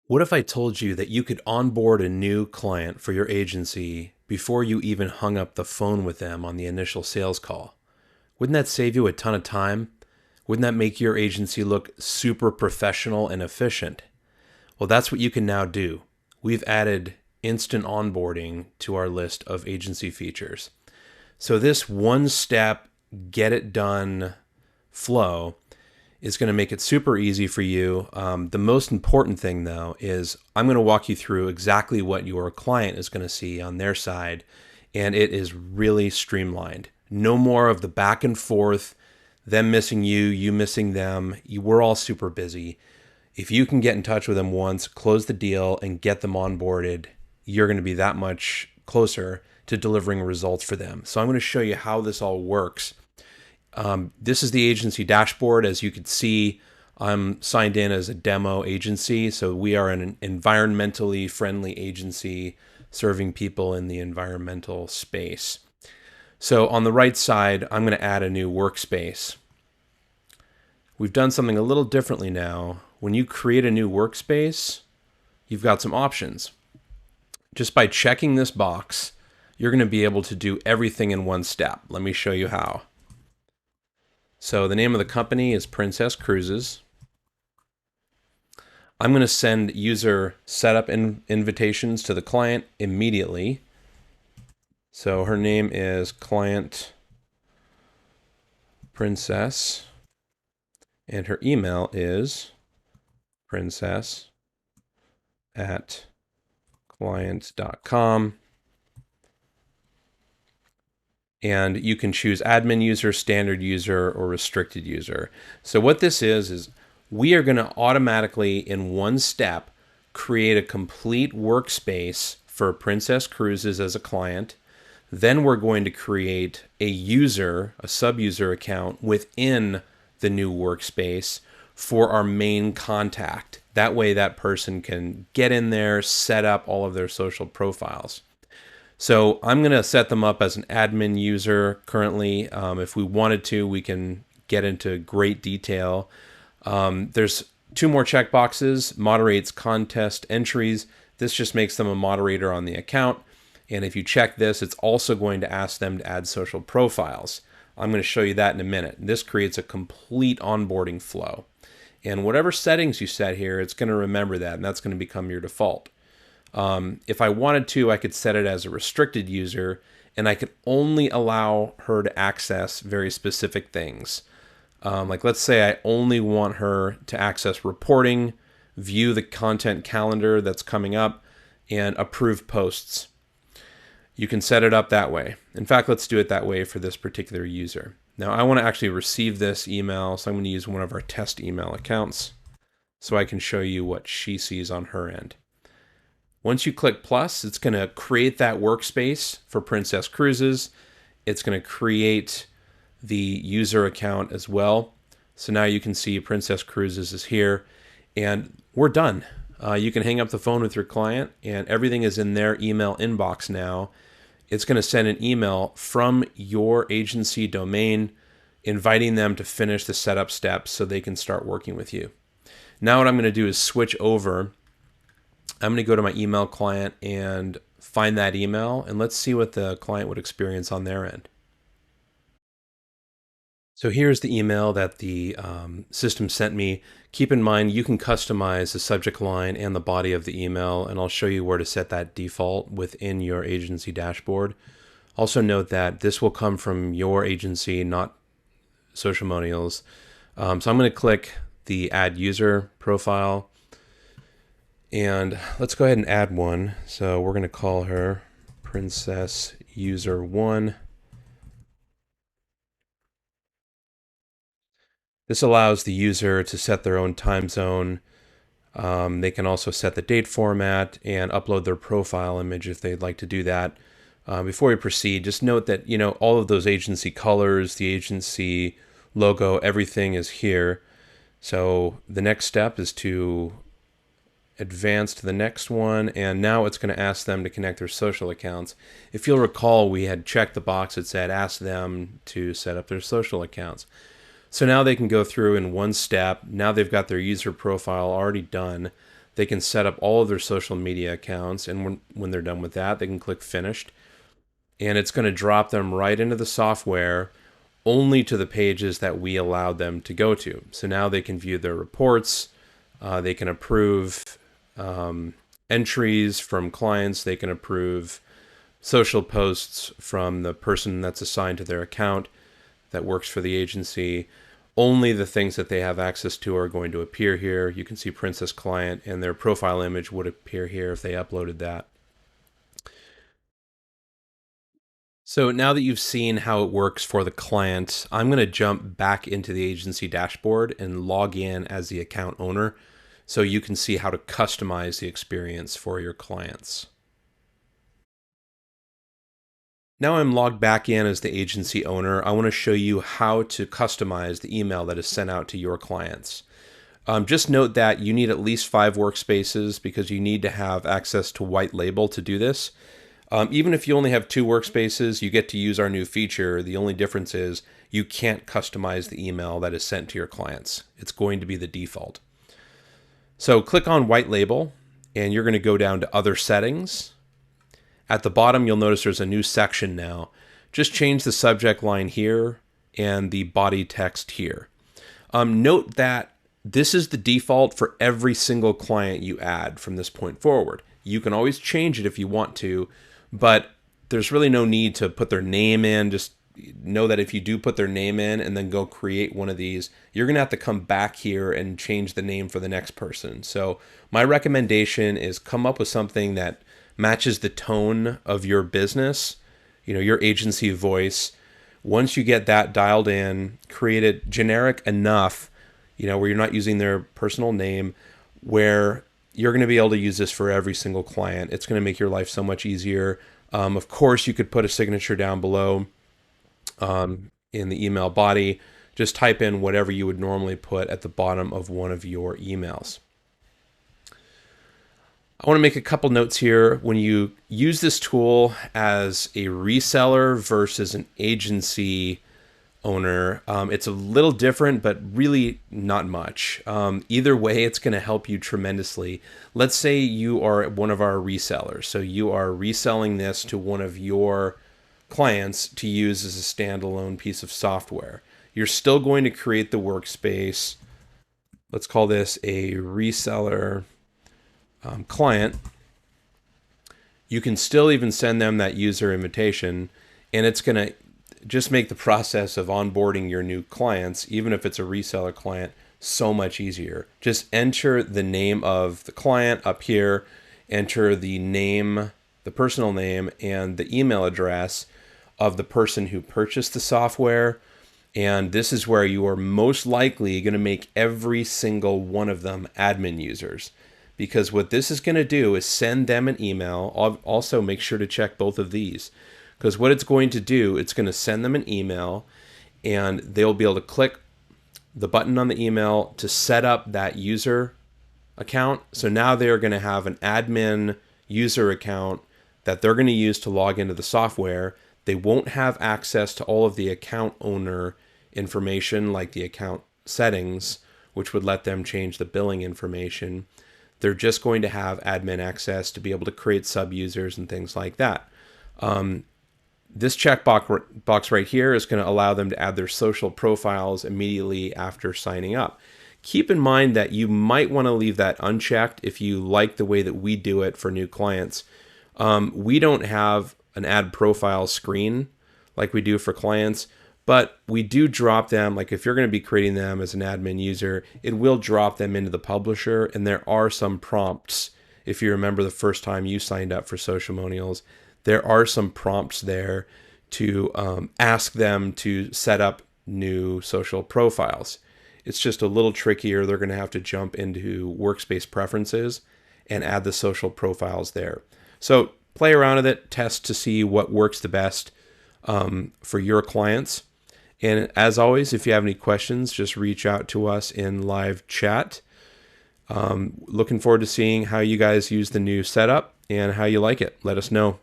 What if I told you that you could onboard a new client for your agency before you even hung up the phone with them on the initial sales call? Wouldn't that save you a ton of time? Wouldn't that make your agency look super professional and efficient? Well, that's what you can now do. We've added instant onboarding to our list of agency features. So this one step, get it done flow is going to make it super easy for you. The most important thing, though, is I'm going to walk you through exactly what your client is going to see on their side, and it is really streamlined. No more of the back and forth, them missing you, you missing them. We're all super busy. If you can get in touch with them once, close the deal, and get them onboarded, you're going to be that much closer to delivering results for them. So I'm going to show you how this all works. This is the agency dashboard. As you can see, I'm signed in as a demo agency. So we are an environmentally friendly agency serving people in the environmental space. So on the right side, I'm going to add a new workspace. We've done something a little differently now. When you create a new workspace, you've got some options. Just by checking this box, you're going to be able to do everything in one step. Let me show you how. So the name of the company is Princess Cruises. I'm going to send user setup invitations to the client immediately. So her name is Client Princess, and her email is princess@client.com. And you can choose admin user, standard user, or restricted user. So what this is we are going to automatically, in one step, create a complete workspace for Princess Cruises as a client. Then we're going to create a user, a sub-user account within the new workspace for our main contact. That way that person can get in there, set up all of their social profiles. So I'm going to set them up as an admin user currently. If we wanted to, we can get into great detail. There's two more checkboxes: moderates contest entries. This just makes them a moderator on the account. And if you check this, it's also going to ask them to add social profiles. I'm going to show you that in a minute. This creates a complete onboarding flow. And whatever settings you set here, it's going to remember that, and that's going to become your default. If I wanted to, I could set it as a restricted user, and I could only allow her to access very specific things. Like let's say I only want her to access reporting, view the content calendar that's coming up, and approve posts. You can set it up that way. In fact, let's do it that way for this particular user. Now I want to actually receive this email, so I'm going to use one of our test email accounts so I can show you what she sees on her end. Once you click plus, it's going to create that workspace for Princess Cruises. It's going to create the user account as well. So now you can see Princess Cruises is here, and we're done. You can hang up the phone with your client, and everything is in their email inbox now. It's going to send an email from your agency domain inviting them to finish the setup steps so they can start working with you. Now what I'm going to do is switch over. I'm going to go to my email client and find that email, and let's see what the client would experience on their end. So here's the email that the system sent me. Keep in mind, you can customize the subject line and the body of the email, and I'll show you where to set that default within your agency dashboard. Also note that this will come from your agency, not Socialmonial's. So I'm going to click the Add User profile, and let's go ahead and add one. So we're going to call her Princess User 1. This allows the user to set their own time zone. They can also set the date format and upload their profile image if they'd like to do that. Before we proceed, just note that all of those agency colors, the agency logo, everything is here. So the next step is to advance to the next one, and now it's going to ask them to connect their social accounts. If you'll recall, we had checked the box that said ask them to set up their social accounts. So now they can go through in one step. Now they've got their user profile already done. They can set up all of their social media accounts, and when they're done with that, they can click Finished, and it's going to drop them right into the software, only to the pages that we allowed them to go to. So now they can view their reports, they can approve entries from clients, they can approve social posts from the person that's assigned to their account that works for the agency. Only the things that they have access to are going to appear here. You can see Princess Client, and their profile image would appear here if they uploaded that. So now that you've seen how it works for the client, I'm going to jump back into the agency dashboard and log in as the account owner so you can see how to customize the experience for your clients. Now I'm logged back in as the agency owner. I want to show you how to customize the email that is sent out to your clients. Just note that you need at least 5 workspaces because you need to have access to white label to do this. Even if you only have 2 workspaces, you get to use our new feature. The only difference is you can't customize the email that is sent to your clients. It's going to be the default. So click on white label, and you're going to go down to other settings. At the bottom, you'll notice there's a new section now. Just change the subject line here and the body text here. Note that this is the default for every single client you add from this point forward. You can always change it if you want to, but there's really no need to put their name in. Just know that if you do put their name in and then go create one of these, you're going to have to come back here and change the name for the next person. So my recommendation is come up with something that matches the tone of your business, your agency voice. Once you get that dialed in, create it generic enough, where you're not using their personal name, where you're going to be able to use this for every single client. It's going to make your life so much easier. Of course, you could put a signature down below in the email body. Just type in whatever you would normally put at the bottom of one of your emails. I want to make a couple notes here. When you use this tool as a reseller versus an agency owner, it's a little different, but really not much. Either way, it's going to help you tremendously. Let's say you are one of our resellers. So you are reselling this to one of your clients to use as a standalone piece of software. You're still going to create the workspace. Let's call this a reseller client. You can still even send them that user invitation, and it's going to just make the process of onboarding your new clients, even if it's a reseller client, so much easier. Just enter the name of the client up here, enter the name, the personal name, and the email address of the person who purchased the software. And this is where you are most likely going to make every single one of them admin users. Because what this is going to do is send them an email. Also, make sure to check both of these. Because what it's going to do, it's going to send them an email, and they'll be able to click the button on the email to set up that user account. So now they're going to have an admin user account that they're going to use to log into the software. They won't have access to all of the account owner information, like the account settings, which would let them change the billing information. They're just going to have admin access to be able to create sub-users and things like that. This checkbox right here is going to allow them to add their social profiles immediately after signing up. Keep in mind that you might want to leave that unchecked if you like the way that we do it for new clients. We don't have an add profile screen like we do for clients, but we do drop them. Like if you're going to be creating them as an admin user, it will drop them into the publisher, and there are some prompts. If you remember the first time you signed up for Socialmonials, there are some prompts there to ask them to set up new social profiles. It's just a little trickier. They're going to have to jump into workspace preferences and add the social profiles there. So play around with it, test to see what works the best for your clients. And as always, if you have any questions, just reach out to us in live chat. Looking forward to seeing how you guys use the new setup and how you like it. Let us know.